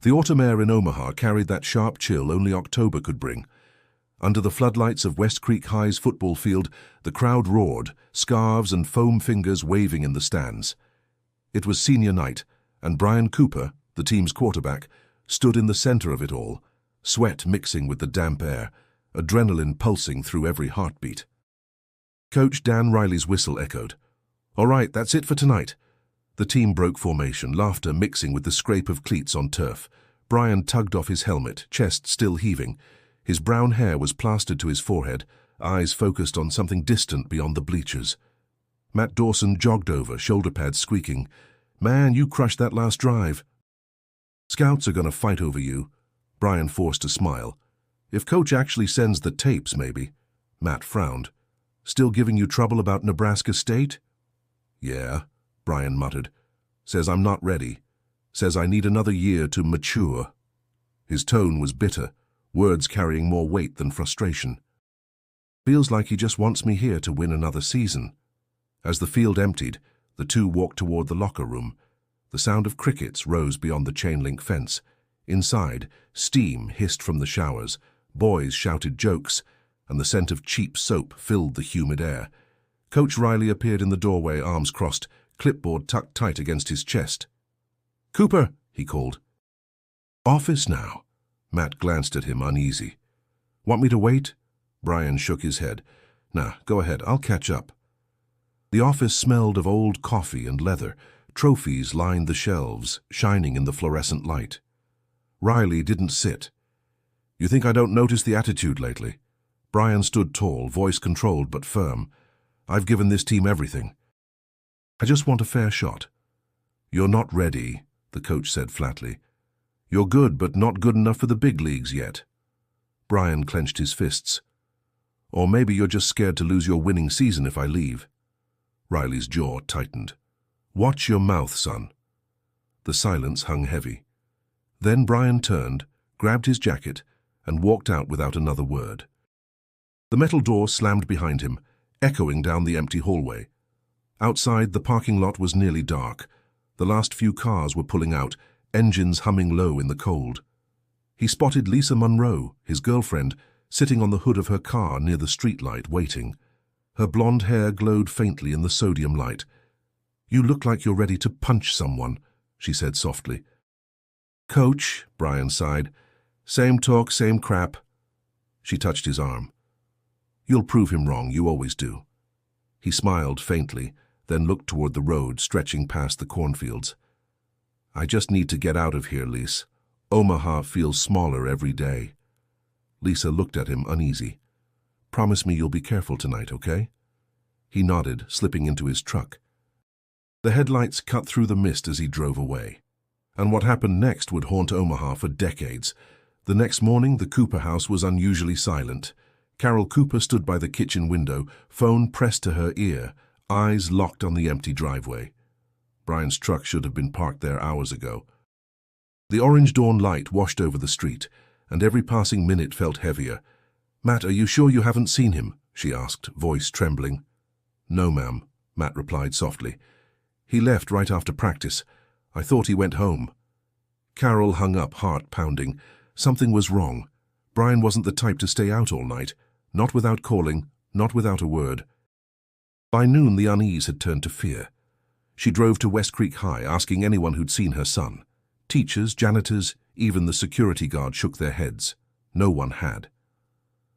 The autumn air in Omaha carried that sharp chill only October could bring. Under the floodlights of West Creek High's football field, the crowd roared, scarves and foam fingers waving in the stands. It was senior night, and Brian Cooper, the team's quarterback, stood in the center of it all, sweat mixing with the damp air, adrenaline pulsing through every heartbeat. Coach Dan Riley's whistle echoed. "All right, that's it for tonight." The team broke formation, laughter mixing with the scrape of cleats on turf. Brian tugged off his helmet, chest still heaving. His brown hair was plastered to his forehead, eyes focused on something distant beyond the bleachers. Matt Dawson jogged over, shoulder pads squeaking. "Man, you crushed that last drive." "Scouts are going to fight over you." Brian forced a smile. "If Coach actually sends the tapes, maybe." Matt frowned. "Still giving you trouble about Nebraska State?" "Yeah," Brian muttered. "Says I'm not ready. Says I need another year to mature." His tone was bitter, words carrying more weight than frustration. "Feels like he just wants me here to win another season." As the field emptied, the two walked toward the locker room. The sound of crickets rose beyond the chain-link fence. Inside, steam hissed from the showers, boys shouted jokes, and the scent of cheap soap filled the humid air. Coach Riley appeared in the doorway, arms crossed, clipboard tucked tight against his chest. "Cooper," he called. "Office now." Matt glanced at him, uneasy. "Want me to wait?" Brian shook his head. "Nah, go ahead, I'll catch up." The office smelled of old coffee and leather. Trophies lined the shelves, shining in the fluorescent light. Riley didn't sit. "You think I don't notice the attitude lately?" Brian stood tall, voice controlled but firm. "I've given this team everything. I just want a fair shot." "You're not ready," the coach said flatly. "You're good, but not good enough for the big leagues yet." Brian clenched his fists. "Or maybe you're just scared to lose your winning season if I leave." Riley's jaw tightened. "Watch your mouth, son." The silence hung heavy. Then Brian turned, grabbed his jacket, and walked out without another word. The metal door slammed behind him, echoing down the empty hallway. Outside, the parking lot was nearly dark. The last few cars were pulling out, engines humming low in the cold. He spotted Lisa Monroe, his girlfriend, sitting on the hood of her car near the streetlight, waiting. Her blonde hair glowed faintly in the sodium light. "You look like you're ready to punch someone," she said softly. "Coach," Brian sighed. "Same talk, same crap." She touched his arm. "You'll prove him wrong, you always do." He smiled faintly, then looked toward the road stretching past the cornfields. "I just need to get out of here, Lise. Omaha feels smaller every day." Lisa looked at him uneasy. "Promise me you'll be careful tonight, okay?" He nodded, slipping into his truck. The headlights cut through the mist as he drove away. And what happened next would haunt Omaha for decades. The next morning, the Cooper house was unusually silent. Carol Cooper stood by the kitchen window, phone pressed to her ear, eyes locked on the empty driveway. Brian's truck should have been parked there hours ago. The orange dawn light washed over the street, and every passing minute felt heavier. "Matt, are you sure you haven't seen him?" she asked, voice trembling. "No, ma'am," Matt replied softly. "He left right after practice. I thought he went home." Carol hung up, heart pounding. Something was wrong. Brian wasn't the type to stay out all night, not without calling, not without a word. By noon, the unease had turned to fear. She drove to West Creek High, asking anyone who'd seen her son. Teachers, janitors, even the security guard shook their heads. No one had.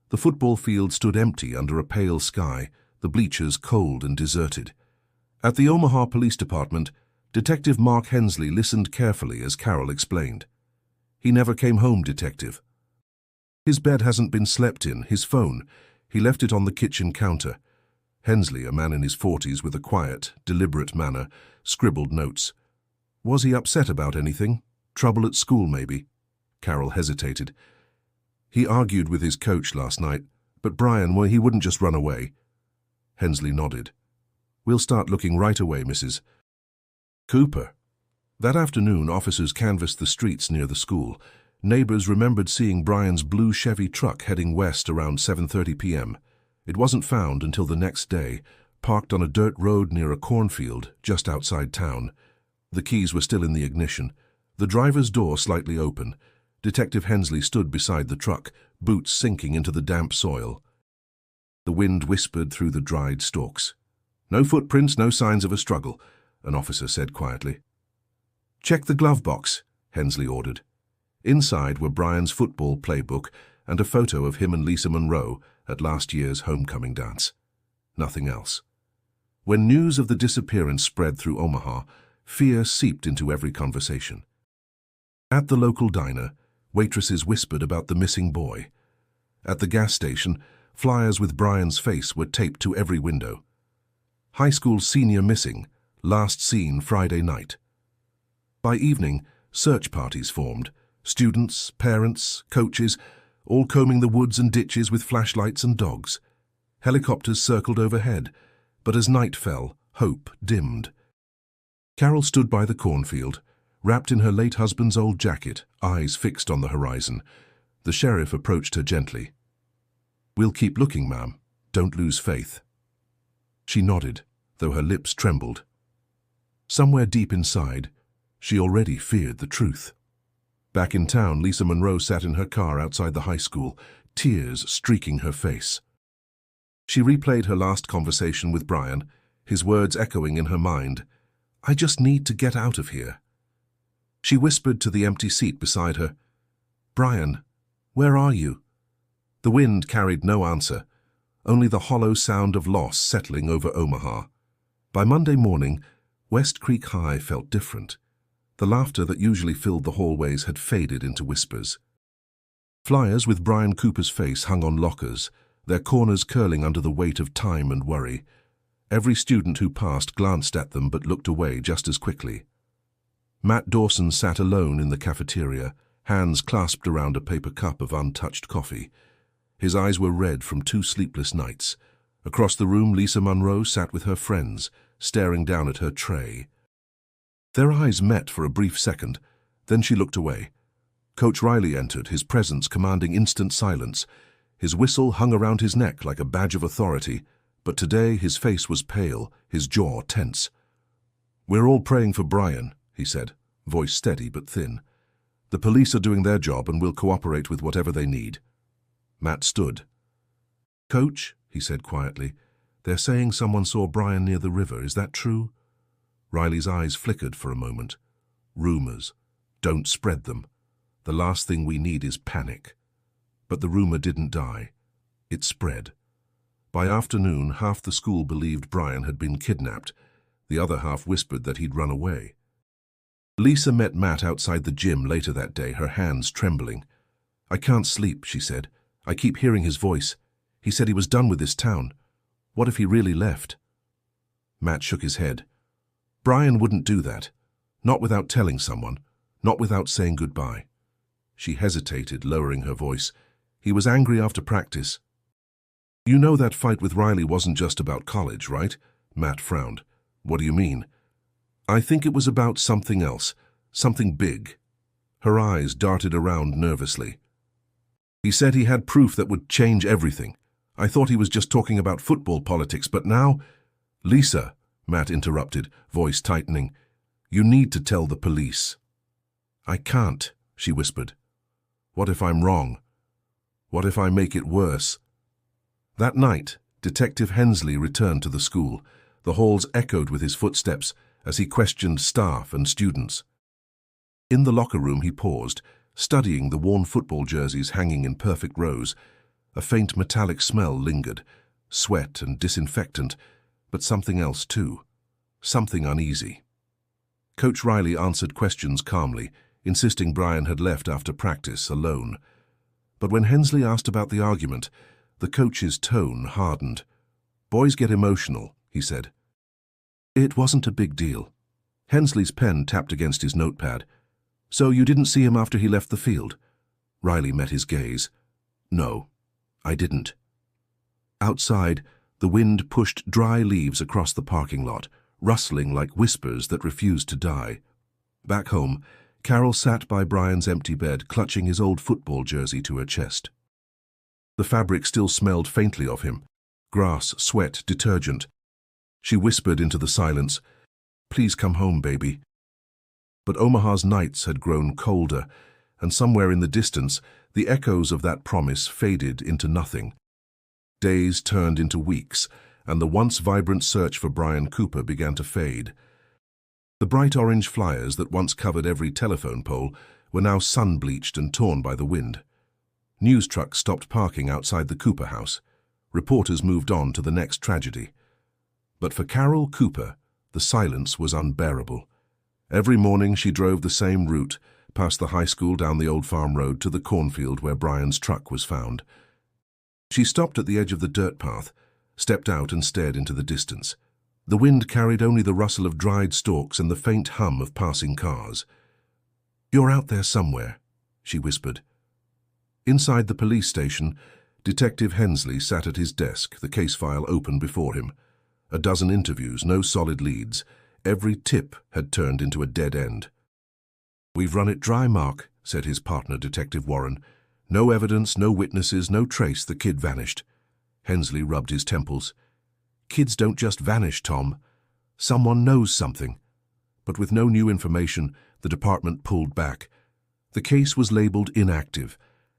The football field stood empty under a pale sky, the bleachers cold and deserted. At the Omaha Police Department, Detective Mark Hensley listened carefully as Carol explained. "He never came home, Detective. His bed hasn't been slept in, his phone. He left it on the kitchen counter." Hensley, a man in his 40s with a quiet, deliberate manner, scribbled notes. "Was he upset about anything? Trouble at school, maybe?" Carol hesitated. "He argued with his coach last night, but Brian, well, he wouldn't just run away." Hensley nodded. "We'll start looking right away, Mrs. Cooper." That afternoon, officers canvassed the streets near the school. Neighbors remembered seeing Brian's blue Chevy truck heading west around 7:30 p.m. It wasn't found until the next day, parked on a dirt road near a cornfield just outside town. The keys were still in the ignition. The driver's door slightly open. Detective Hensley stood beside the truck, boots sinking into the damp soil. The wind whispered through the dried stalks. "No footprints, no signs of a struggle," an officer said quietly. "Check the glove box," Hensley ordered. Inside were Brian's football playbook and a photo of him and Lisa Monroe at last year's homecoming dance. Nothing else. When news of the disappearance spread through Omaha, fear seeped into every conversation. At the local diner, waitresses whispered about the missing boy. At the gas station, flyers with Brian's face were taped to every window. High school senior missing, last seen Friday night. By evening, search parties formed. Students, parents, coaches, all combing the woods and ditches with flashlights and dogs. Helicopters circled overhead, but as night fell, hope dimmed. Carol stood by the cornfield, wrapped in her late husband's old jacket, eyes fixed on the horizon. The sheriff approached her gently. "We'll keep looking, ma'am. Don't lose faith." She nodded, though her lips trembled. Somewhere deep inside, she already feared the truth. Back in town, Lisa Monroe sat in her car outside the high school, tears streaking her face. She replayed her last conversation with Brian, his words echoing in her mind. "I just need to get out of here." She whispered to the empty seat beside her, "Brian, where are you?" The wind carried no answer, only the hollow sound of loss settling over Omaha. By Monday morning, West Creek High felt different. The laughter that usually filled the hallways had faded into whispers. Flyers with Brian Cooper's face hung on lockers, their corners curling under the weight of time and worry. Every student who passed glanced at them but looked away just as quickly. Matt Dawson sat alone in the cafeteria, hands clasped around a paper cup of untouched coffee. His eyes were red from 2 sleepless nights. Across the room, Lisa Monroe sat with her friends, staring down at her tray. Their eyes met for a brief second, then she looked away. Coach Riley entered, his presence commanding instant silence. His whistle hung around his neck like a badge of authority, but today his face was pale, his jaw tense. "We're all praying for Brian," he said, voice steady but thin. "The police are doing their job and will cooperate with whatever they need." Matt stood. "Coach," he said quietly, "they're saying someone saw Brian near the river. Is that true?" Riley's eyes flickered for a moment. "Rumors. Don't spread them. The last thing we need is panic." But the rumor didn't die. It spread. By afternoon, half the school believed Brian had been kidnapped. The other half whispered that he'd run away. Lisa met Matt outside the gym later that day, her hands trembling. "I can't sleep," she said. "I keep hearing his voice. He said he was done with this town. What if he really left?" Matt shook his head. "Brian wouldn't do that. Not without telling someone. Not without saying goodbye." She hesitated, lowering her voice. "He was angry after practice." "You know that fight with Riley wasn't just about college, right?" Matt frowned. "What do you mean?" "I think it was about something else. Something big." Her eyes darted around nervously. "He said he had proof that would change everything. I thought he was just talking about football politics, but now—" "Lisa," Matt interrupted, voice tightening, "you need to tell the police." "I can't," she whispered. "What if I'm wrong? What if I make it worse?" That night, Detective Hensley returned to the school. The halls echoed with his footsteps as he questioned staff and students. In the locker room he paused, studying the worn football jerseys hanging in perfect rows. A faint metallic smell lingered, sweat and disinfectant, but something else too, something uneasy. Coach Riley answered questions calmly, insisting Brian had left after practice alone. But when Hensley asked about the argument, the coach's tone hardened. "Boys get emotional," he said. "It wasn't a big deal." Hensley's pen tapped against his notepad. "So you didn't see him after he left the field?" Riley met his gaze. "No, I didn't." Outside, the wind pushed dry leaves across the parking lot, rustling like whispers that refused to die. Back home, Carol sat by Brian's empty bed, clutching his old football jersey to her chest. The fabric still smelled faintly of him, grass, sweat, detergent. She whispered into the silence, "Please come home, baby." But Omaha's nights had grown colder, and somewhere in the distance, the echoes of that promise faded into nothing. Days turned into weeks, and the once vibrant search for Brian Cooper began to fade. The bright orange flyers that once covered every telephone pole were now sun-bleached and torn by the wind. News trucks stopped parking outside the Cooper house. Reporters moved on to the next tragedy. But for Carol Cooper, the silence was unbearable. Every morning she drove the same route, past the high school down the old farm road to the cornfield where Brian's truck was found. She stopped at the edge of the dirt path, stepped out and stared into the distance. The wind carried only the rustle of dried stalks and the faint hum of passing cars. "You're out there somewhere," she whispered. Inside the police station, Detective Hensley sat at his desk, the case file open before him. A dozen interviews, no solid leads. Every tip had turned into a dead end. "We've run it dry, Mark," said his partner, Detective Warren. "No evidence, no witnesses, no trace. The kid vanished." Hensley rubbed his temples. "Kids don't just vanish, Tom. Someone knows something." But with no new information, the department pulled back. The case was labeled inactive,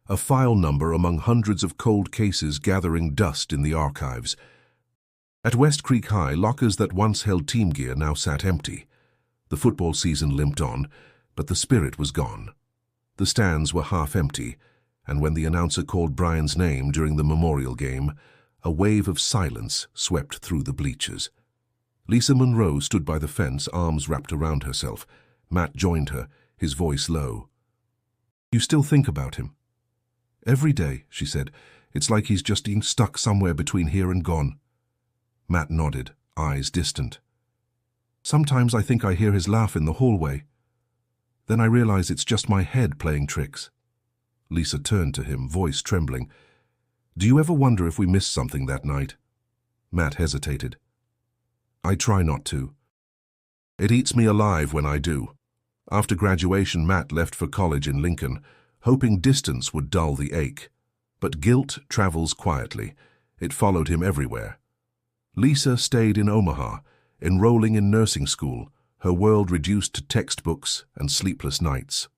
a file number among hundreds of cold cases gathering dust in the archives. At West Creek High, lockers that once held team gear now sat empty. The football season limped on, but the spirit was gone. The stands were half empty, and when the announcer called Brian's name during the memorial game, a wave of silence swept through the bleachers. Lisa Monroe stood by the fence, arms wrapped around herself. Matt joined her, his voice low. "You still think about him?" "Every day," she said. "It's like he's just being stuck somewhere between here and gone." Matt nodded, eyes distant. "Sometimes I think I hear his laugh in the hallway. Then I realize it's just my head playing tricks." Lisa turned to him, voice trembling. "Do you ever wonder if we missed something that night?" Matt hesitated. "I try not to. It eats me alive when I do." After graduation, Matt left for college in Lincoln, hoping distance would dull the ache. But guilt travels quietly. It followed him everywhere. Lisa stayed in Omaha, enrolling in nursing school, her world reduced to textbooks and sleepless nights.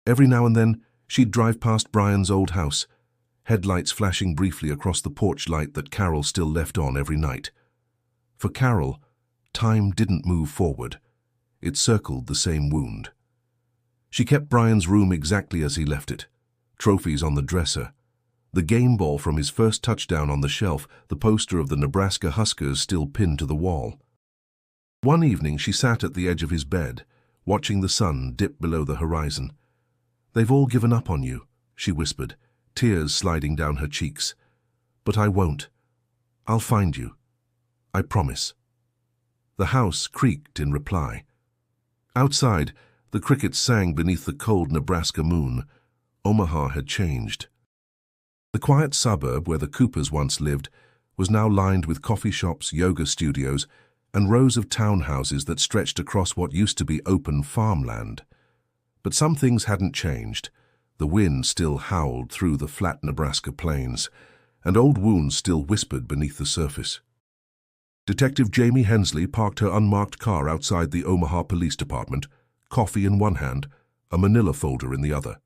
Every now and then, she'd drive past Brian's old house, headlights flashing briefly across the porch light that Carol still left on every night. For Carol, time didn't move forward. It circled the same wound. She kept Brian's room exactly as he left it. Trophies on the dresser, the game ball from his first touchdown on the shelf, the poster of the Nebraska Huskers still pinned to the wall. One evening she sat at the edge of his bed, watching the sun dip below the horizon. "They've all given up on you," she whispered, tears sliding down her cheeks. "But I won't. I'll find you. I promise." The house creaked in reply. Outside, the crickets sang beneath the cold Nebraska moon. Omaha had changed. The quiet suburb where the Coopers once lived was now lined with coffee shops, yoga studios, and rows of townhouses that stretched across what used to be open farmland. But some things hadn't changed. The wind still howled through the flat Nebraska plains, and old wounds still whispered beneath the surface. Detective Jamie Hensley parked her unmarked car outside the Omaha Police Department, coffee in one hand, a manila folder in the other.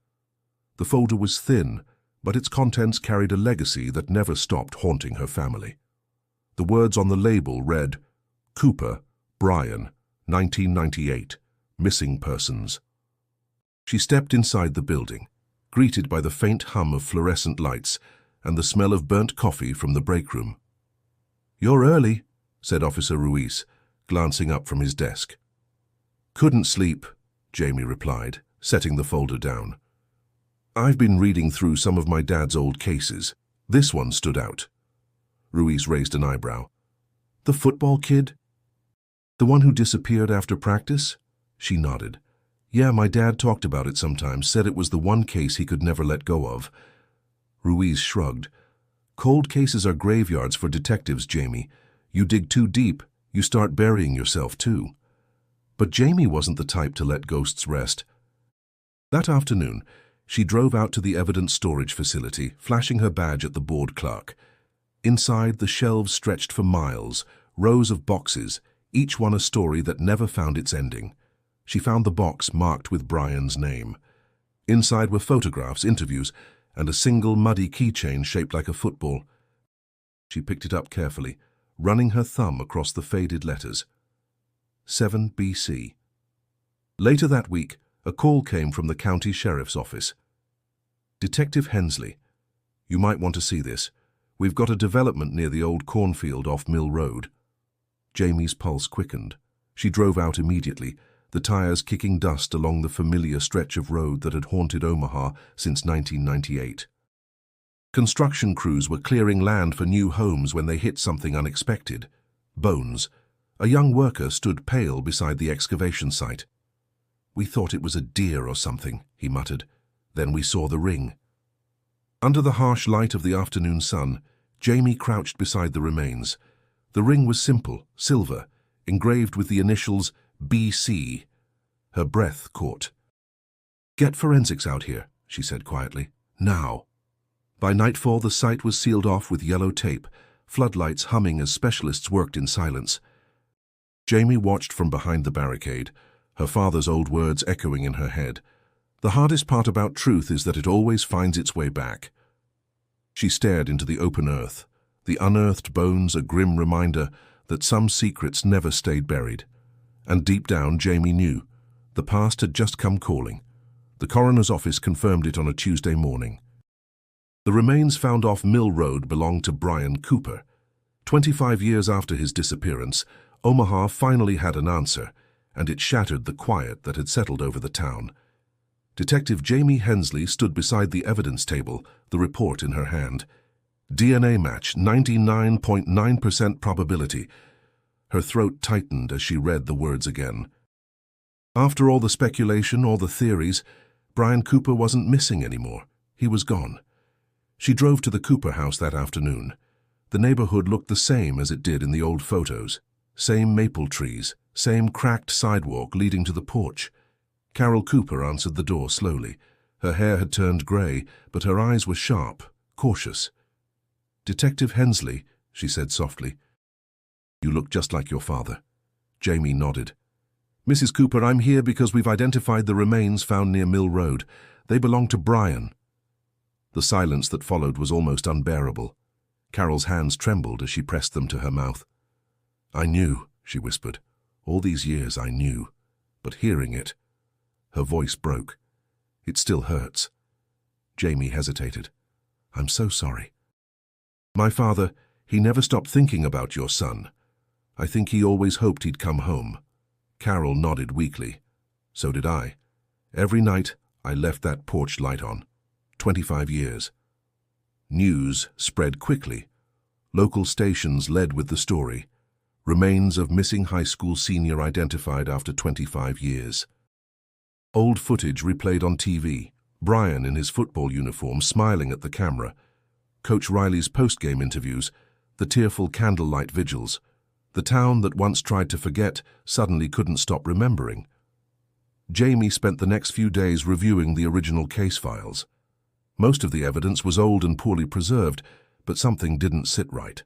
The folder was thin, but its contents carried a legacy that never stopped haunting her family. The words on the label read, "Cooper, Brian, 1998, Missing Persons." She stepped inside the building, greeted by the faint hum of fluorescent lights and the smell of burnt coffee from the break room. "You're early," said Officer Ruiz, glancing up from his desk. "Couldn't sleep," Jamie replied, setting the folder down. "I've been reading through some of my dad's old cases. This one stood out." Ruiz raised an eyebrow. "The football kid? The one who disappeared after practice?" She nodded. "Yeah, my dad talked about it sometimes, said it was the one case he could never let go of." Ruiz shrugged. "Cold cases are graveyards for detectives, Jamie. You dig too deep, you start burying yourself too." But Jamie wasn't the type to let ghosts rest. That afternoon, she drove out to the evidence storage facility, flashing her badge at the board clerk. Inside, the shelves stretched for miles, rows of boxes, each one a story that never found its ending. She found the box marked with Brian's name. Inside were photographs, interviews, and a single muddy keychain shaped like a football. She picked it up carefully, running her thumb across the faded letters. 7 BC. Later that week, a call came from the county sheriff's office. Detective Hensley, you might want to see this. We've got a development near the old cornfield off Mill Road. Jamie's pulse quickened. She drove out immediately, the tires kicking dust along the familiar stretch of road that had haunted Omaha since 1998. Construction crews were clearing land for new homes when they hit something unexpected. Bones. A young worker stood pale beside the excavation site. "We thought it was a deer or something," he muttered. Then we saw the ring. Under the harsh light of the afternoon sun, Jamie crouched beside the remains. The ring was simple, silver, engraved with the initials BC. Her breath caught. "Get forensics out here," she said quietly. "Now." By nightfall, the site was sealed off with yellow tape, floodlights humming as specialists worked in silence. Jamie watched from behind the barricade, her father's old words echoing in her head. "The hardest part about truth is that it always finds its way back." She stared into the open earth, the unearthed bones a grim reminder that some secrets never stayed buried. And deep down, Jamie knew. The past had just come calling. The coroner's office confirmed it on a Tuesday morning. The remains found off Mill Road belonged to Brian Cooper. 25 years after his disappearance, Omaha finally had an answer, and it shattered the quiet that had settled over the town. Detective Jamie Hensley stood beside the evidence table, the report in her hand. DNA match, 99.9% probability. Her throat tightened as she read the words again. After all the speculation, all the theories, Brian Cooper wasn't missing anymore. He was gone. She drove to the Cooper house that afternoon. The neighborhood looked the same as it did in the old photos. Same maple trees, same cracked sidewalk leading to the porch. Carol Cooper answered the door slowly. Her hair had turned gray, but her eyes were sharp, cautious. "Detective Hensley," she said softly. "You look just like your father." Jamie nodded. "Mrs. Cooper, I'm here because we've identified the remains found near Mill Road. They belong to Brian." The silence that followed was almost unbearable. Carol's hands trembled as she pressed them to her mouth. "I knew," she whispered. "All these years I knew. But hearing it..." Her voice broke. "It still hurts." Jamie hesitated. "I'm so sorry." "My father, he never stopped thinking about your son. I think he always hoped he'd come home." Carol nodded weakly. "So did I. Every night I left that porch light on. 25 years. News spread quickly. Local stations led with the story. Remains of missing high school senior identified after 25 years. Old footage replayed on TV. Brian in his football uniform smiling at the camera. Coach Riley's post-game interviews. The tearful candlelight vigils. The town that once tried to forget suddenly couldn't stop remembering. Jamie spent the next few days reviewing the original case files. Most of the evidence was old and poorly preserved, but something didn't sit right.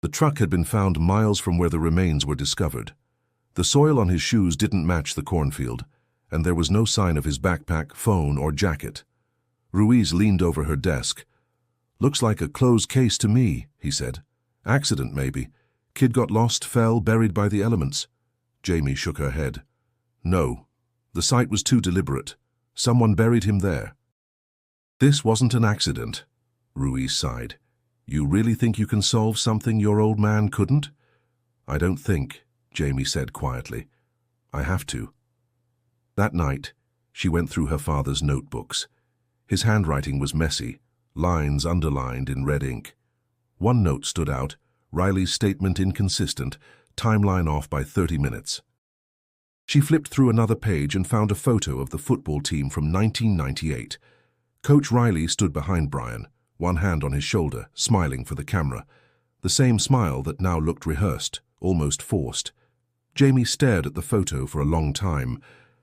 The truck had been found miles from where the remains were discovered. The soil on his shoes didn't match the cornfield, and there was no sign of his backpack, phone, or jacket. Ruiz leaned over her desk. "Looks like a closed case to me," he said. "Accident, maybe. Kid got lost, fell, buried by the elements." Jamie shook her head. "No. The site was too deliberate. Someone buried him there." "This wasn't an accident," Ruiz sighed. "You really think you can solve something your old man couldn't?" "I don't think," Jamie said quietly. "I have to." That night, she went through her father's notebooks. His handwriting was messy, lines underlined in red ink. One note stood out, Riley's statement inconsistent, timeline off by 30 minutes. She flipped through another page and found a photo of the football team from 1998. Coach Riley stood behind Brian, one hand on his shoulder, smiling for the camera. The same smile that now looked rehearsed, almost forced. Jamie stared at the photo for a long time.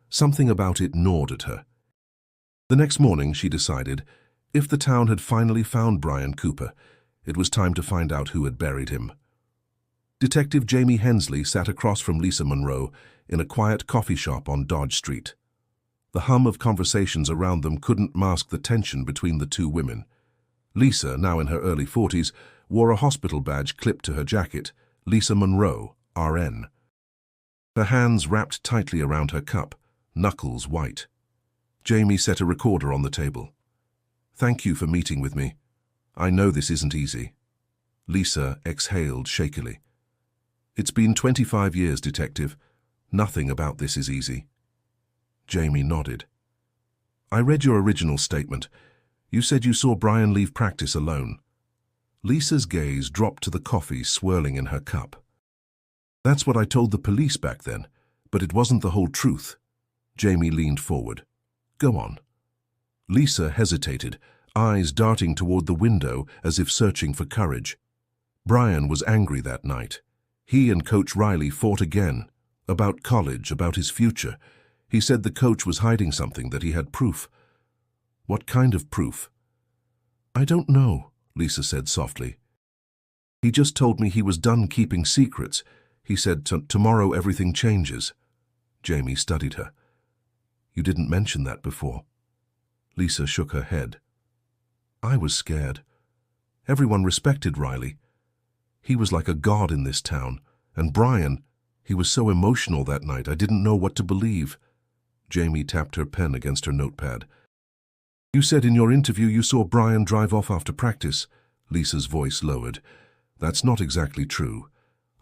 Something about it gnawed at her. The next morning, she decided, if the town had finally found Brian Cooper, it was time to find out who had buried him. Detective Jamie Hensley sat across from Lisa Monroe in a quiet coffee shop on Dodge Street. The hum of conversations around them couldn't mask the tension between the two women. Lisa, now in her early 40s, wore a hospital badge clipped to her jacket, Lisa Monroe, RN. Her hands wrapped tightly around her cup, knuckles white. Jamie set a recorder on the table. "Thank you for meeting with me. I know this isn't easy." Lisa exhaled shakily. "It's been 25 years, Detective. Nothing about this is easy." Jamie nodded. "I read your original statement. You said you saw Brian leave practice alone." Lisa's gaze dropped to the coffee swirling in her cup. "That's what I told the police back then, but it wasn't the whole truth." Jamie leaned forward. "Go on." Lisa hesitated, eyes darting toward the window as if searching for courage. Brian was angry that night. He and Coach Riley fought again, about college, about his future. He said the coach was hiding something, that he had proof. "What kind of proof?" "I don't know," Lisa said softly. "He just told me he was done keeping secrets. He said tomorrow everything changes." Jamie studied her. "You didn't mention that before." Lisa shook her head. "I was scared. Everyone respected Riley. He was like a god in this town. And Brian, he was so emotional that night, I didn't know what to believe." Jamie tapped her pen against her notepad. "You said in your interview you saw Brian drive off after practice." Lisa's voice lowered. "That's not exactly true.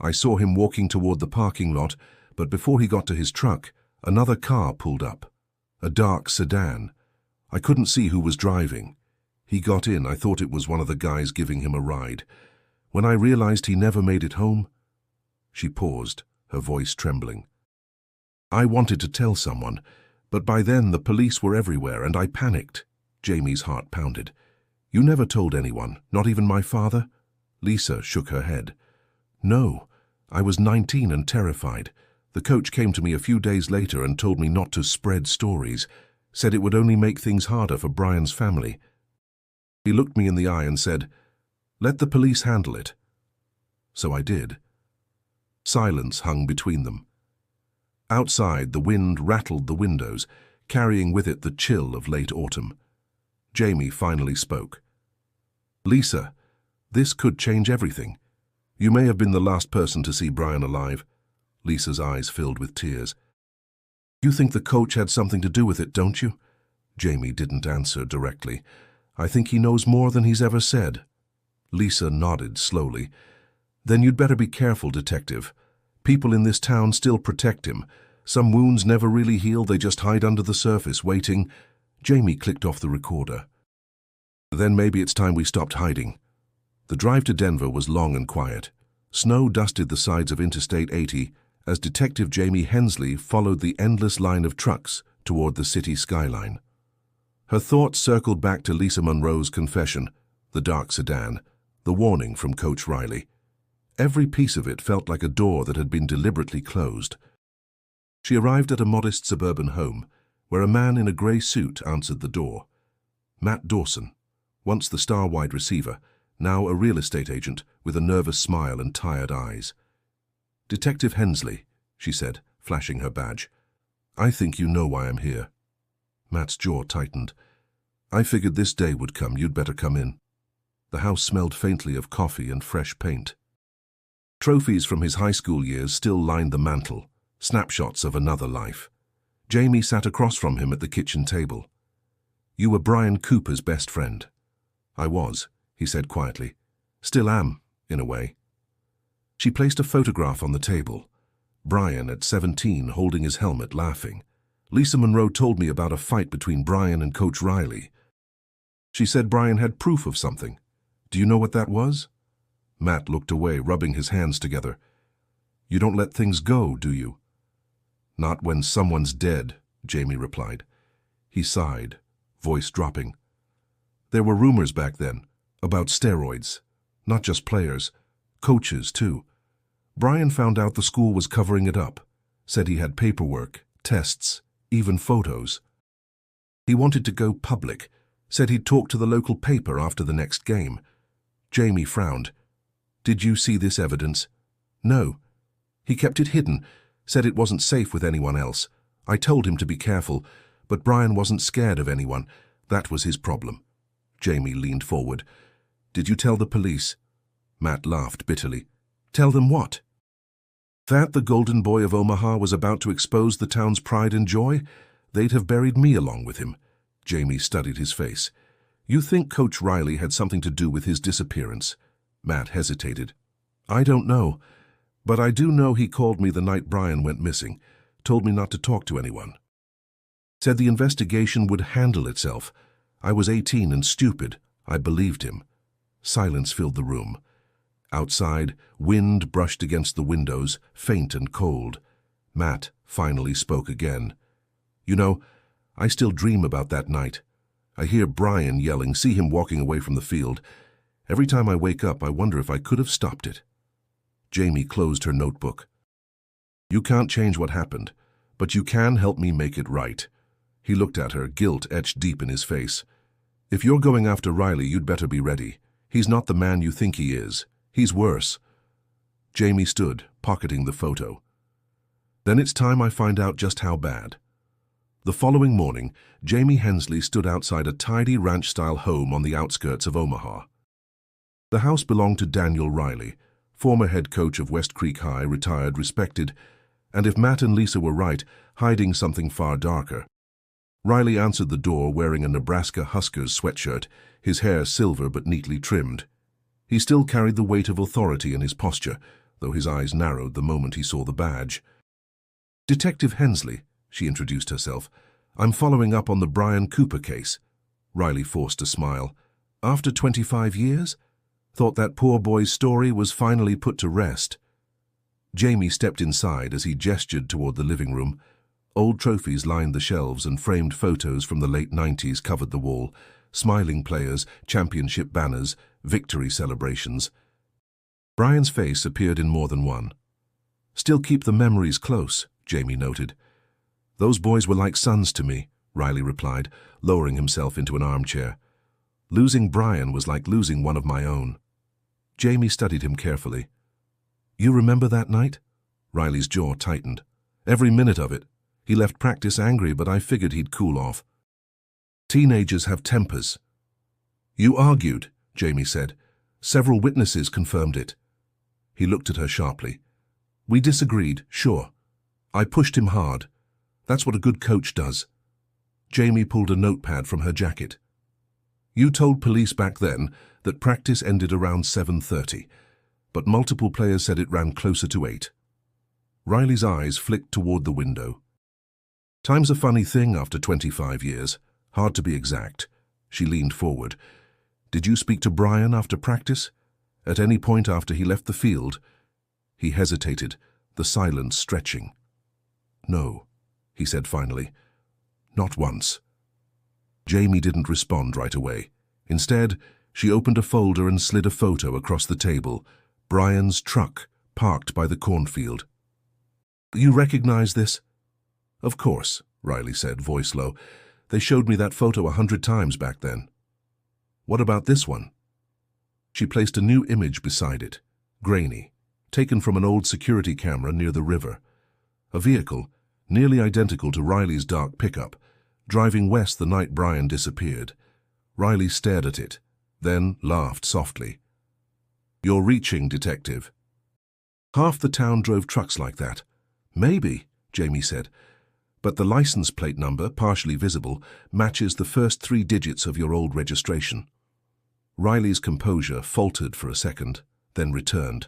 I saw him walking toward the parking lot, but before he got to his truck, another car pulled up. A dark sedan. I couldn't see who was driving. He got in. I thought it was one of the guys giving him a ride. When I realized he never made it home..." She paused, her voice trembling. "I wanted to tell someone, but by then the police were everywhere and I panicked." Jamie's heart pounded. "You never told anyone, not even my father?" Lisa shook her head. "No, I was 19 and terrified. The coach came to me a few days later and told me not to spread stories, said it would only make things harder for Brian's family. He looked me in the eye and said, 'Let the police handle it.' So I did." Silence hung between them. Outside, the wind rattled the windows, carrying with it the chill of late autumn. Jamie finally spoke. "Lisa, this could change everything. You may have been the last person to see Brian alive." Lisa's eyes filled with tears. "You think the coach had something to do with it, don't you?" Jamie didn't answer directly. "I think he knows more than he's ever said." Lisa nodded slowly. "Then you'd better be careful, Detective. People in this town still protect him. Some wounds never really heal, they just hide under the surface, waiting." Jamie clicked off the recorder. "Then maybe it's time we stopped hiding." The drive to Denver was long and quiet. Snow dusted the sides of Interstate 80 as Detective Jamie Hensley followed the endless line of trucks toward the city skyline. Her thoughts circled back to Lisa Monroe's confession, the dark sedan, the warning from Coach Riley. Every piece of it felt like a door that had been deliberately closed. She arrived at a modest suburban home, where a man in a grey suit answered the door. Matt Dawson, once the star wide receiver, now a real estate agent with a nervous smile and tired eyes. "Detective Hensley," she said, flashing her badge. "I think you know why I'm here." Matt's jaw tightened. "I figured this day would come. You'd better come in." The house smelled faintly of coffee and fresh paint. Trophies from his high school years still lined the mantel, snapshots of another life. Jamie sat across from him at the kitchen table. "You were Brian Cooper's best friend." "I was," he said quietly. "Still am, in a way." She placed a photograph on the table. Brian at 17 holding his helmet, laughing. "Lisa Monroe told me about a fight between Brian and Coach Riley. She said Brian had proof of something. Do you know what that was?" Matt looked away, rubbing his hands together. "You don't let things go, do you?" "Not when someone's dead," Jamie replied. He sighed, voice dropping. "There were rumors back then about steroids. Not just players, coaches too. Brian found out the school was covering it up, said he had paperwork, tests, even photos. He wanted to go public, said he'd talk to the local paper after the next game." Jamie frowned. "Did you see this evidence?" No. He kept it hidden, said it wasn't safe with anyone else. I told him to be careful, but Brian wasn't scared of anyone. That was his problem. Jamie leaned forward. Did you tell the police? Matt laughed bitterly. Tell them what? That the golden boy of Omaha was about to expose the town's pride and joy? They'd have buried me along with him. Jamie studied his face. You think Coach Riley had something to do with his disappearance? Matt hesitated. I don't know, but I do know he called me the night Brian went missing, told me not to talk to anyone. Said the investigation would handle itself. I was 18 and stupid. I believed him. Silence filled the room. Outside, wind brushed against the windows, faint and cold. Matt finally spoke again. You know, I still dream about that night. I hear Brian yelling, see him walking away from the field. Every time I wake up, I wonder if I could have stopped it. Jamie closed her notebook. You can't change what happened, but you can help me make it right. He looked at her, guilt etched deep in his face. If you're going after Riley, you'd better be ready. He's not the man you think he is. He's worse. Jamie stood, pocketing the photo. Then it's time I find out just how bad. The following morning, Jamie Hensley stood outside a tidy ranch-style home on the outskirts of Omaha. The house belonged to Daniel Riley, former head coach of West Creek High, retired, respected, and if Matt and Lisa were right, hiding something far darker. Riley answered the door wearing a Nebraska Huskers sweatshirt, his hair silver but neatly trimmed. He still carried the weight of authority in his posture, though his eyes narrowed the moment he saw the badge. Detective Hensley, she introduced herself. I'm following up on the Brian Cooper case. Riley forced a smile. After 25 years? Thought that poor boy's story was finally put to rest. Jamie stepped inside as he gestured toward the living room. Old trophies lined the shelves and framed photos from the late 90s covered the wall. Smiling players, championship banners, victory celebrations. Brian's face appeared in more than one. Still keep the memories close, Jamie noted. Those boys were like sons to me, Riley replied, lowering himself into an armchair. Losing Brian was like losing one of my own. Jamie studied him carefully. You remember that night? Riley's jaw tightened. Every minute of it. He left practice angry, but I figured he'd cool off. Teenagers have tempers. You argued, Jamie said. Several witnesses confirmed it. He looked at her sharply. We disagreed, sure. I pushed him hard. That's what a good coach does. Jamie pulled a notepad from her jacket. You told police back then that practice ended around 7:30, but multiple players said it ran closer to 8. Riley's eyes flicked toward the window. Time's a funny thing after 25 years. Hard to be exact. She leaned forward. Did you speak to Brian after practice? At any point after he left the field? He hesitated, the silence stretching. No, he said finally. Not once. Jamie didn't respond right away. Instead, she opened a folder and slid a photo across the table. Brian's truck, parked by the cornfield. You recognize this? Of course, Riley said, voice low. They showed me that photo 100 times back then. What about this one? She placed a new image beside it, grainy, taken from an old security camera near the river. A vehicle, nearly identical to Riley's dark pickup, driving west the night Brian disappeared. Riley stared at it, then laughed softly. You're reaching, detective. Half the town drove trucks like that. Maybe, Jamie said. But the license plate number, partially visible, matches the first 3 digits of your old registration. Riley's composure faltered for a second, then returned.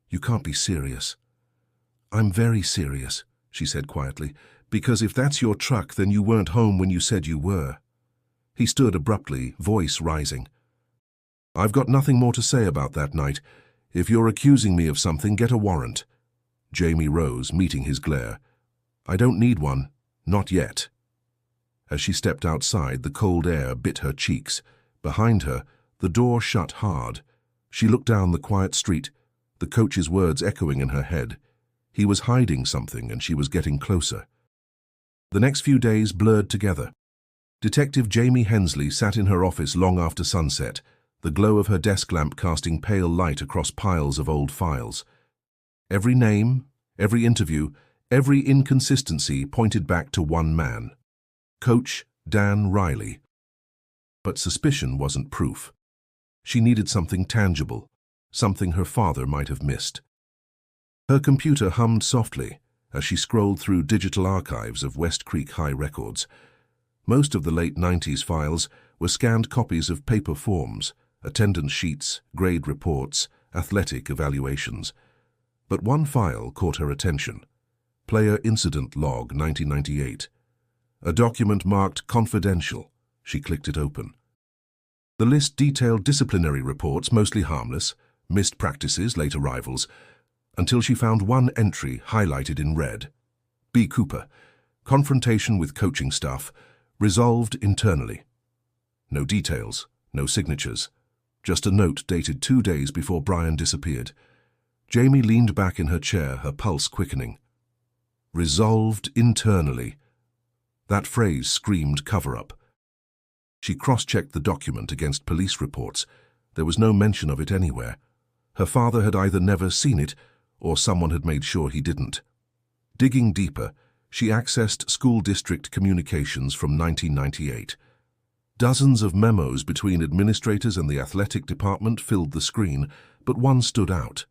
You can't be serious. I'm very serious, she said quietly, because if that's your truck, then you weren't home when you said you were. He stood abruptly, voice rising. I've got nothing more to say about that night. If you're accusing me of something, get a warrant. Jamie rose, meeting his glare. I don't need one. Not yet. As she stepped outside, the cold air bit her cheeks. Behind her, the door shut hard. She looked down the quiet street, the coach's words echoing in her head. He was hiding something, and she was getting closer. The next few days blurred together. Detective Jamie Hensley sat in her office long after sunset, the glow of her desk lamp casting pale light across piles of old files. Every name, every interview, every inconsistency pointed back to one man, Coach Dan Riley. But suspicion wasn't proof. She needed something tangible, something her father might have missed. Her computer hummed softly as she scrolled through digital archives of West Creek High records. Most of the late 90s files were scanned copies of paper forms, attendance sheets, grade reports, athletic evaluations. But one file caught her attention. Player Incident Log 1998. A document marked confidential. She clicked it open. The list detailed disciplinary reports, mostly harmless, missed practices, late arrivals, until she found one entry highlighted in red. B. Cooper. Confrontation with coaching staff. Resolved internally. No details, no signatures. Just a note dated 2 days before Brian disappeared. Jamie leaned back in her chair, her pulse quickening. Resolved internally. That phrase screamed cover-up. She cross-checked the document against police reports. There was no mention of it anywhere. Her father had either never seen it, or someone had made sure he didn't. Digging deeper, she accessed school district communications from 1998. Dozens of memos between administrators and the athletic department filled the screen, but one stood out.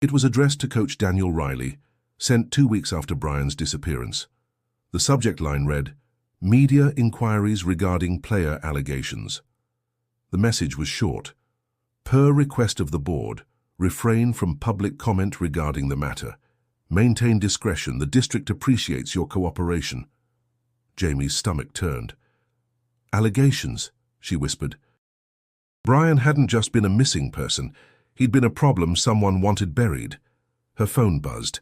It was addressed to Coach Daniel Riley, sent 2 weeks after Brian's disappearance. The subject line read, "Media inquiries regarding player allegations." The message was short. Per request of the board, refrain from public comment regarding the matter. Maintain discretion. The district appreciates your cooperation. Jamie's stomach turned. Allegations, she whispered. Brian hadn't just been a missing person. He'd been a problem someone wanted buried. Her phone buzzed.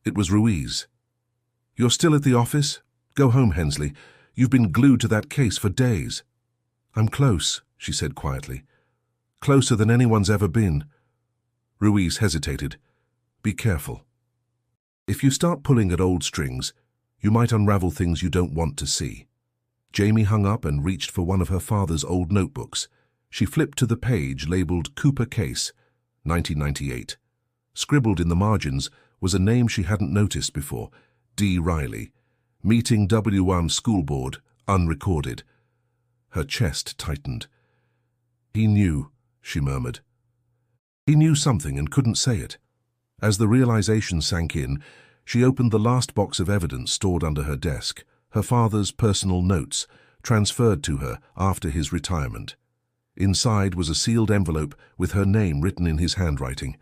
It was Ruiz. "You're still at the office? Go home, Hensley. You've been glued to that case for days." "I'm close," she said quietly. "Closer than anyone's ever been." Ruiz hesitated. "Be careful. If you start pulling at old strings, you might unravel things you don't want to see." Jamie hung up and reached for one of her father's old notebooks. She flipped to the page labeled Cooper Case, 1998. Scribbled in the margins was a name she hadn't noticed before, D. Riley. Meeting W1 School Board, unrecorded. Her chest tightened. "He knew," she murmured. He knew something and couldn't say it. As the realization sank in, she opened the last box of evidence stored under her desk, her father's personal notes, transferred to her after his retirement. Inside was a sealed envelope with her name written in his handwriting.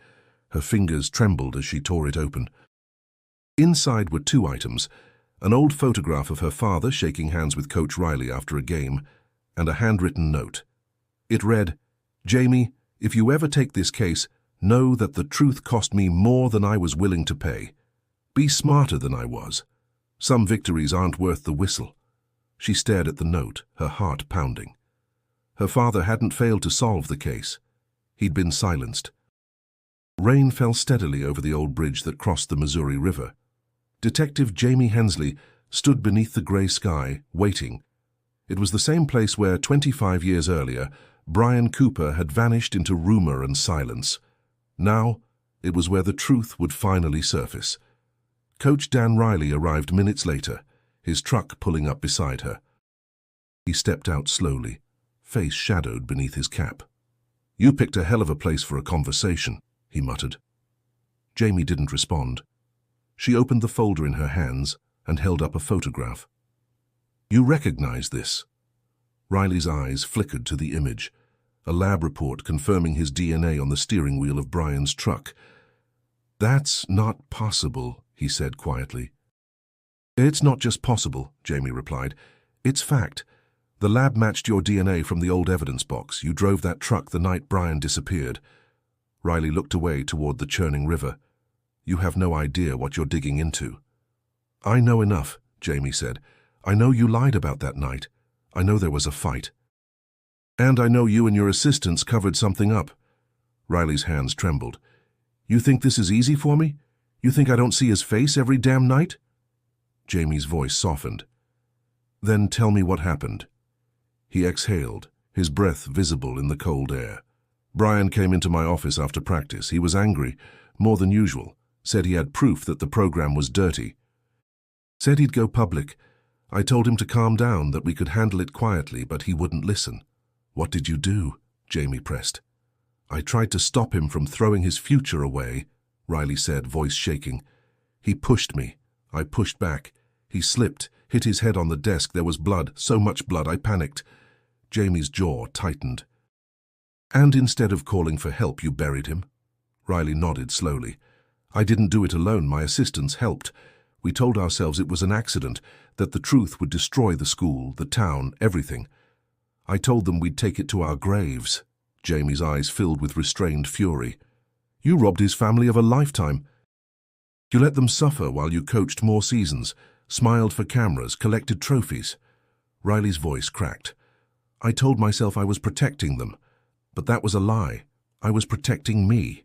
Her fingers trembled as she tore it open. Inside were 2 items, an old photograph of her father shaking hands with Coach Riley after a game, and a handwritten note. It read, "Jamie, if you ever take this case, know that the truth cost me more than I was willing to pay. Be smarter than I was. Some victories aren't worth the whistle." She stared at the note, her heart pounding. Her father hadn't failed to solve the case. He'd been silenced. Rain fell steadily over the old bridge that crossed the Missouri River. Detective Jamie Hensley stood beneath the gray sky, waiting. It was the same place where, 25 years earlier, Brian Cooper had vanished into rumor and silence. Now, it was where the truth would finally surface. Coach Dan Riley arrived minutes later, his truck pulling up beside her. He stepped out slowly, face shadowed beneath his cap. "You picked a hell of a place for a conversation," he muttered. Jamie didn't respond. She opened the folder in her hands and held up a photograph. "You recognize this?" Riley's eyes flickered to the image, a lab report confirming his DNA on the steering wheel of Brian's truck. "That's not possible," he said quietly. "It's not just possible," Jamie replied. "It's fact. The lab matched your DNA from the old evidence box. You drove that truck the night Brian disappeared." Riley looked away toward the churning river. "You have no idea what you're digging into." "I know enough," Jamie said. "I know you lied about that night. I know there was a fight. And I know you and your assistants covered something up." Riley's hands trembled. "You think this is easy for me? You think I don't see his face every damn night?" Jamie's voice softened. "Then tell me what happened." He exhaled, his breath visible in the cold air. "Brian came into my office after practice. He was angry, more than usual, said he had proof that the program was dirty. Said he'd go public. I told him to calm down, that we could handle it quietly, but he wouldn't listen. What did you do? Jamie pressed. I tried to stop him from throwing his future away, Riley said, voice shaking. He pushed me. I pushed back. He slipped, hit his head on the desk. There was blood, so much blood, I panicked. Jamie's jaw tightened. And instead of calling for help, you buried him? Riley nodded slowly. I didn't do it alone. My assistants helped. We told ourselves it was an accident, that the truth would destroy the school, the town, everything. I told them we'd take it to our graves. Jamie's eyes filled with restrained fury. You robbed his family of a lifetime. You let them suffer while you coached more seasons, smiled for cameras, collected trophies. Riley's voice cracked. I told myself I was protecting them, but that was a lie. I was protecting me.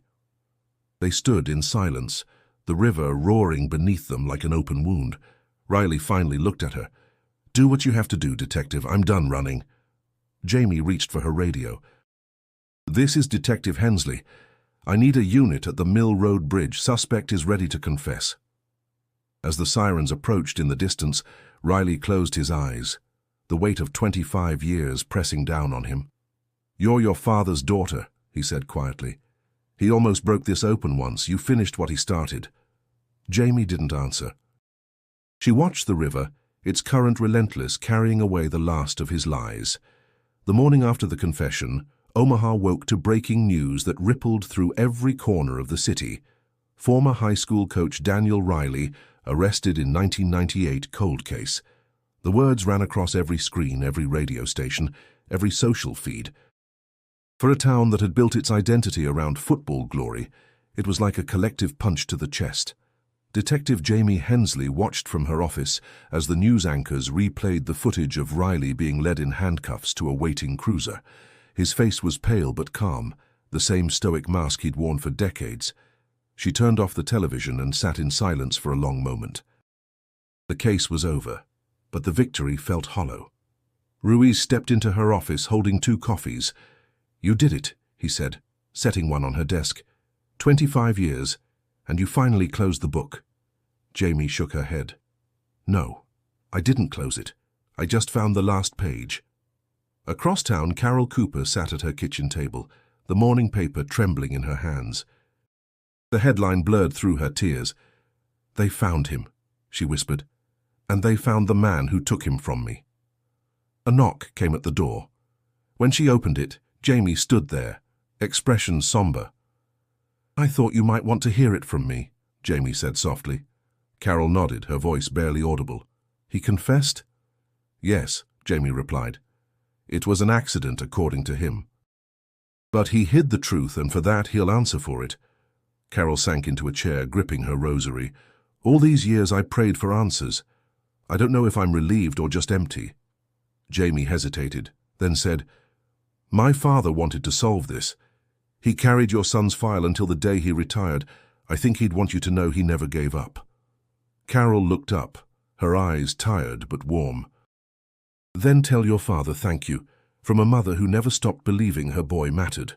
They stood in silence, the river roaring beneath them like an open wound. Riley finally looked at her. Do what you have to do, Detective. I'm done running. Jamie reached for her radio. This is Detective Hensley. I need a unit at the Mill Road Bridge. Suspect is ready to confess. As the sirens approached in the distance, Riley closed his eyes, the weight of 25 years pressing down on him. You're your father's daughter, he said quietly. He almost broke this open once. You finished what he started. Jamie didn't answer. She watched the river, its current relentless, carrying away the last of his lies. The morning after the confession, Omaha woke to breaking news that rippled through every corner of the city. Former high school coach Daniel Riley arrested in 1998, cold case. The words ran across every screen, every radio station, every social feed. For a town that had built its identity around football glory, it was like a collective punch to the chest. Detective Jamie Hensley watched from her office as the news anchors replayed the footage of Riley being led in handcuffs to a waiting cruiser. His face was pale but calm, the same stoic mask he'd worn for decades. She turned off the television and sat in silence for a long moment. The case was over, but the victory felt hollow. Ruiz stepped into her office holding 2 coffees. You did it, he said, setting one on her desk. 25 years, and you finally closed the book. Jamie shook her head. No, I didn't close it. I just found the last page. Across town, Carol Cooper sat at her kitchen table, the morning paper trembling in her hands. The headline blurred through her tears. They found him, she whispered, and they found the man who took him from me. A knock came at the door. When she opened it, Jamie stood there, expression somber. I thought you might want to hear it from me, Jamie said softly. Carol nodded, her voice barely audible. He confessed? Yes, Jamie replied. It was an accident, according to him. But he hid the truth, and for that he'll answer for it. Carol sank into a chair, gripping her rosary. All these years I prayed for answers. I don't know if I'm relieved or just empty. Jamie hesitated, then said, My father wanted to solve this. He carried your son's file until the day he retired. I think he'd want you to know he never gave up. Carol looked up, her eyes tired but warm. Then tell your father thank you, from a mother who never stopped believing her boy mattered.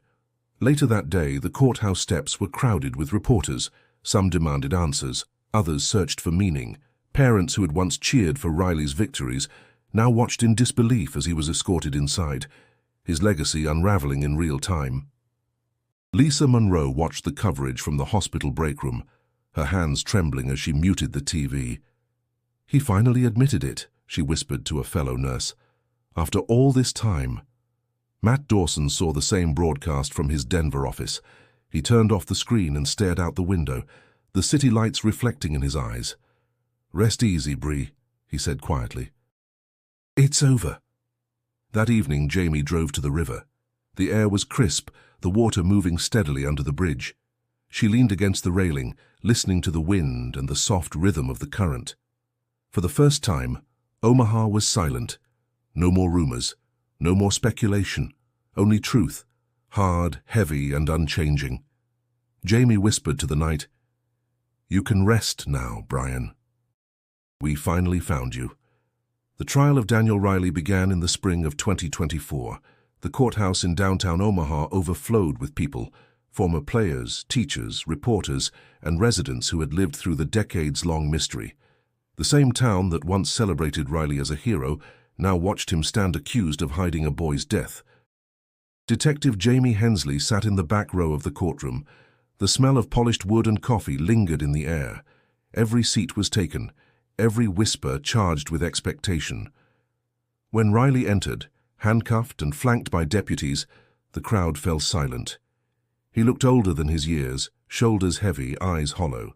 Later that day, the courthouse steps were crowded with reporters. Some demanded answers, others searched for meaning. Parents who had once cheered for Riley's victories now watched in disbelief as he was escorted inside, his legacy unraveling in real time. Lisa Monroe watched the coverage from the hospital break room, her hands trembling as she muted the TV. He finally admitted it, she whispered to a fellow nurse. After all this time. Matt Dawson saw the same broadcast from his Denver office. He turned off the screen and stared out the window, the city lights reflecting in his eyes. Rest easy, Bree, he said quietly. It's over. That evening, Jamie drove to the river. The air was crisp, the water moving steadily under the bridge. She leaned against the railing, listening to the wind and the soft rhythm of the current. For the first time, Omaha was silent. No more rumors, no more speculation, only truth, hard, heavy, and unchanging. Jamie whispered to the night, You can rest now, Brian. We finally found you. The trial of Daniel Riley began in the spring of 2024. The courthouse in downtown Omaha overflowed with people, former players, teachers, reporters, and residents who had lived through the decades-long mystery. The same town that once celebrated Riley as a hero now watched him stand accused of hiding a boy's death. Detective Jamie Hensley sat in the back row of the courtroom. The smell of polished wood and coffee lingered in the air. Every seat was taken, every whisper charged with expectation. When Riley entered, handcuffed and flanked by deputies, the crowd fell silent. He looked older than his years, shoulders heavy, eyes hollow.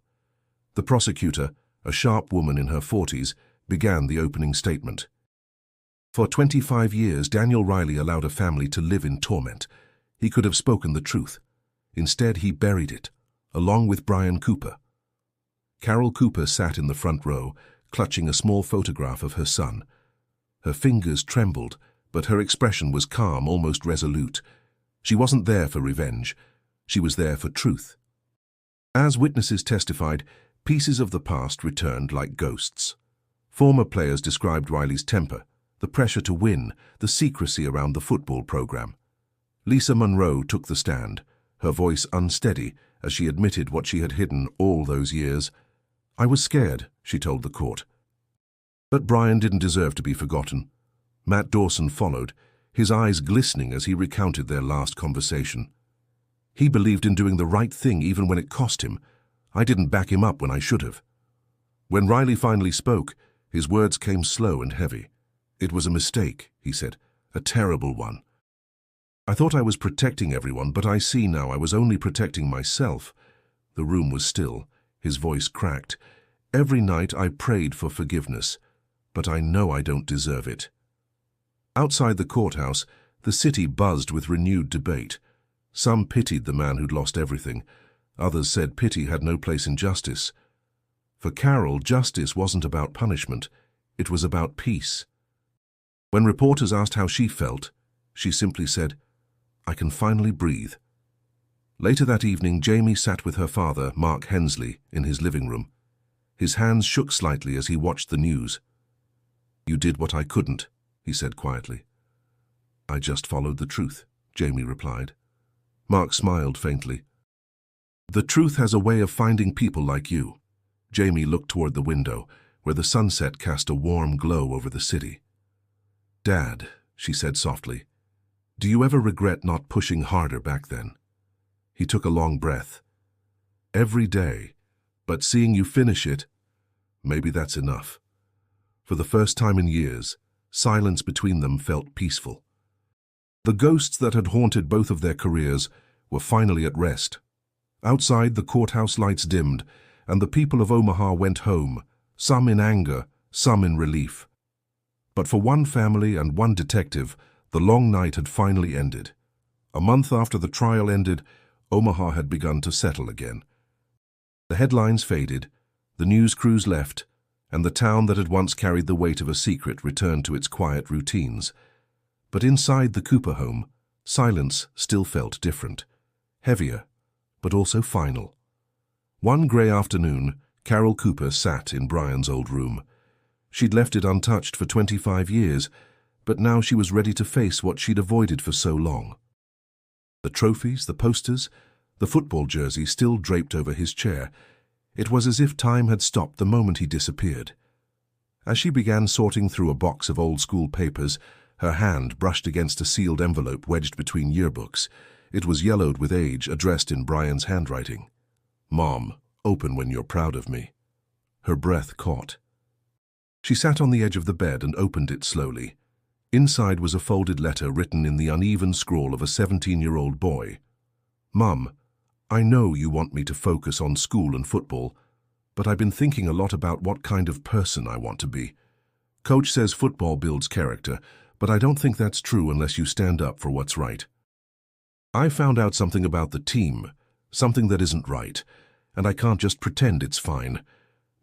The prosecutor, a sharp woman in her 40s, began the opening statement. For 25 years, Daniel Riley allowed a family to live in torment. He could have spoken the truth. Instead, he buried it, along with Brian Cooper. Carol Cooper sat in the front row, clutching a small photograph of her son. Her fingers trembled, but her expression was calm, almost resolute. She wasn't there for revenge. She was there for truth. As witnesses testified, pieces of the past returned like ghosts. Former players described Riley's temper, the pressure to win, the secrecy around the football program. Lisa Monroe took the stand, her voice unsteady as she admitted what she had hidden all those years. "I was scared," she told the court. But Brian didn't deserve to be forgotten. Matt Dawson followed, his eyes glistening as he recounted their last conversation. "He believed in doing the right thing even when it cost him. I didn't back him up when I should have." When Riley finally spoke, his words came slow and heavy. "It was a mistake," he said, "a terrible one. I thought I was protecting everyone, but I see now I was only protecting myself." The room was still, his voice cracked. "Every night I prayed for forgiveness, but I know I don't deserve it." Outside the courthouse, the city buzzed with renewed debate. Some pitied the man who'd lost everything. Others said pity had no place in justice. For Carol, justice wasn't about punishment. It was about peace. When reporters asked how she felt, she simply said, "I can finally breathe." Later that evening, Jamie sat with her father, Mark Hensley, in his living room. His hands shook slightly as he watched the news. "You did what I couldn't," he said quietly. "I just followed the truth," Jamie replied. Mark smiled faintly. "The truth has a way of finding people like you." Jamie looked toward the window, where the sunset cast a warm glow over the city. "Dad," she said softly, "do you ever regret not pushing harder back then?" He took a long breath. "Every day, but seeing you finish it, maybe that's enough." For the first time in years, silence between them felt peaceful. The ghosts that had haunted both of their careers were finally at rest. Outside, the courthouse lights dimmed, and the people of Omaha went home, some in anger, some in relief. But for one family and one detective, the long night had finally ended. A month after the trial ended, Omaha had begun to settle again. The headlines faded, the news crews left, and the town that had once carried the weight of a secret returned to its quiet routines. But inside the Cooper home, silence still felt different, heavier, but also final. One gray afternoon, Carol Cooper sat in Brian's old room. She'd left it untouched for 25 years, but now she was ready to face what she'd avoided for so long. The trophies, the posters, the football jersey still draped over his chair. It was as if time had stopped the moment he disappeared. As she began sorting through a box of old-school papers, her hand brushed against a sealed envelope wedged between yearbooks. It was yellowed with age, addressed in Brian's handwriting. "Mom, open when you're proud of me." Her breath caught. She sat on the edge of the bed and opened it slowly. Inside was a folded letter written in the uneven scrawl of a 17-year-old boy. "Mum, I know you want me to focus on school and football, but I've been thinking a lot about what kind of person I want to be. Coach says football builds character, but I don't think that's true unless you stand up for what's right. I found out something about the team, something that isn't right, and I can't just pretend it's fine.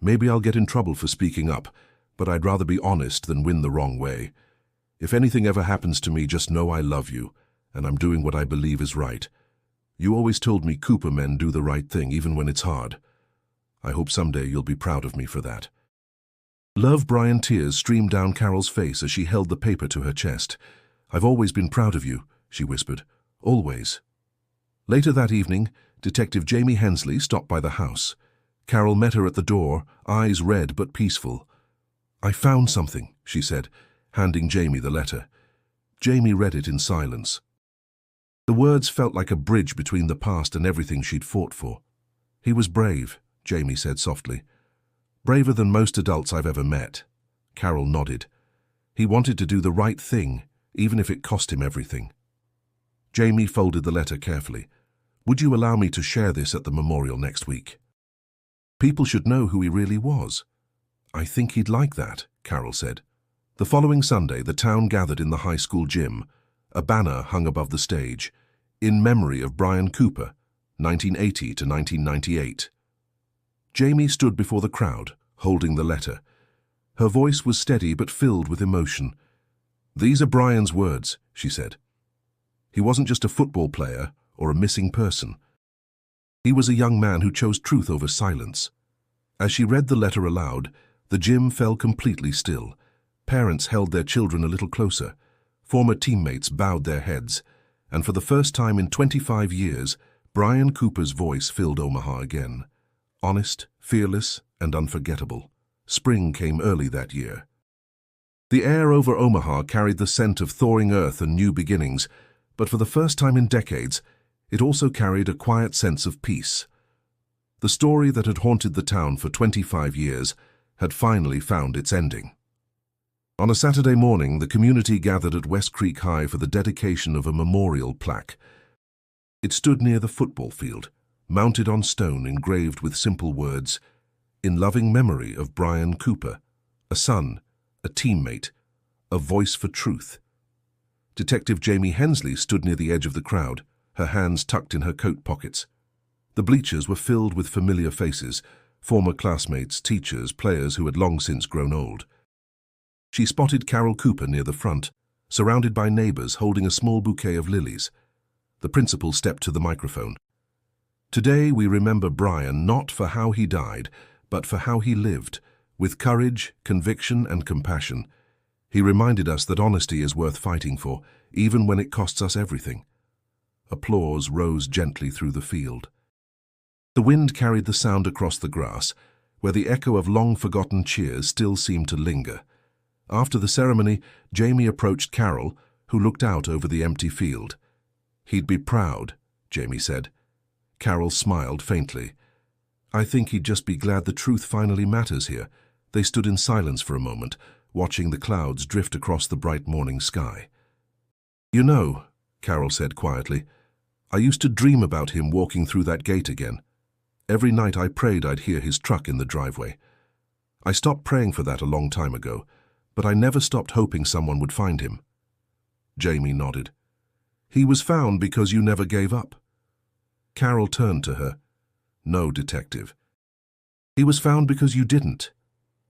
Maybe I'll get in trouble for speaking up, but I'd rather be honest than win the wrong way. If anything ever happens to me, just know I love you, and I'm doing what I believe is right. You always told me Cooper men do the right thing even when it's hard. I hope someday you'll be proud of me for that." Love Brian tears streamed down Carol's face as she held the paper to her chest. "I've always been proud of you," she whispered. "Always." Later that evening, Detective Jamie Hensley stopped by the house. Carol met her at the door, eyes red but peaceful. "I found something," she said, handing Jamie the letter. Jamie read it in silence. The words felt like a bridge between the past and everything she'd fought for. "He was brave," Jamie said softly. "Braver than most adults I've ever met." Carol nodded. "He wanted to do the right thing, even if it cost him everything." Jamie folded the letter carefully. "Would you allow me to share this at the memorial next week? People should know who he really was." "I think he'd like that," Carol said. The following Sunday, the town gathered in the high school gym. A banner hung above the stage, "In memory of Brian Cooper, 1980 to 1998. Jamie stood before the crowd, holding the letter. Her voice was steady but filled with emotion. "These are Brian's words," she said. "He wasn't just a football player or a missing person. He was a young man who chose truth over silence." As she read the letter aloud, the gym fell completely still. Parents held their children a little closer. Former teammates bowed their heads. And for the first time in 25 years, Brian Cooper's voice filled Omaha again. Honest, fearless, and unforgettable. Spring came early that year. The air over Omaha carried the scent of thawing earth and new beginnings, but for the first time in decades, it also carried a quiet sense of peace. The story that had haunted the town for 25 years had finally found its ending. On a Saturday morning, the community gathered at West Creek High for the dedication of a memorial plaque. It stood near the football field, mounted on stone engraved with simple words, "In loving memory of Brian Cooper, a son, a teammate, a voice for truth." Detective Jamie Hensley stood near the edge of the crowd, her hands tucked in her coat pockets. The bleachers were filled with familiar faces, former classmates, teachers, players who had long since grown old. She spotted Carol Cooper near the front, surrounded by neighbors holding a small bouquet of lilies. The principal stepped to the microphone. "Today we remember Brian not for how he died, but for how he lived, with courage, conviction, and compassion. He reminded us that honesty is worth fighting for, even when it costs us everything." Applause rose gently through the field. The wind carried the sound across the grass, where the echo of long-forgotten cheers still seemed to linger. After the ceremony, Jamie approached Carol, who looked out over the empty field. "He'd be proud," Jamie said. Carol smiled faintly. "I think he'd just be glad the truth finally matters here." They stood in silence for a moment, watching the clouds drift across the bright morning sky. "You know," Carol said quietly, "I used to dream about him walking through that gate again. Every night I prayed I'd hear his truck in the driveway. I stopped praying for that a long time ago, but I never stopped hoping someone would find him." Jamie nodded. "He was found because you never gave up." Carol turned to her. "No, Detective. He was found because you didn't."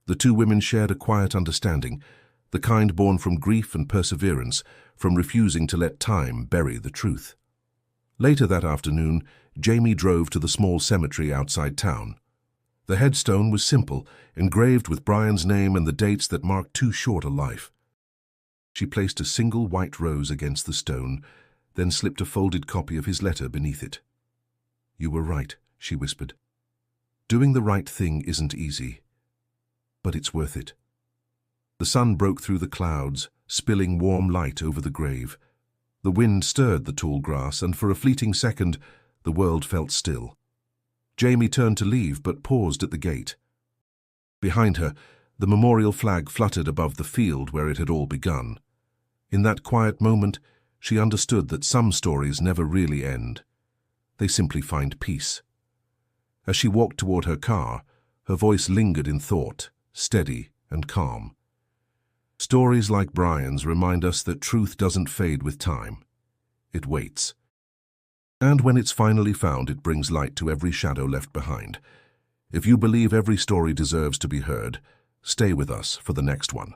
The two women shared a quiet understanding, the kind born from grief and perseverance, from refusing to let time bury the truth. Later that afternoon, Jamie drove to the small cemetery outside town. The headstone was simple, engraved with Brian's name and the dates that marked too short a life. She placed a single white rose against the stone, then slipped a folded copy of his letter beneath it. "You were right," she whispered. "Doing the right thing isn't easy, but it's worth it." The sun broke through the clouds, spilling warm light over the grave. The wind stirred the tall grass, and for a fleeting second, the world felt still. Jamie turned to leave, but paused at the gate. Behind her, the memorial flag fluttered above the field where it had all begun. In that quiet moment, she understood that some stories never really end. They simply find peace. As she walked toward her car, her voice lingered in thought, steady and calm. Stories like Brian's remind us that truth doesn't fade with time. It waits. And when it's finally found, it brings light to every shadow left behind. If you believe every story deserves to be heard, stay with us for the next one.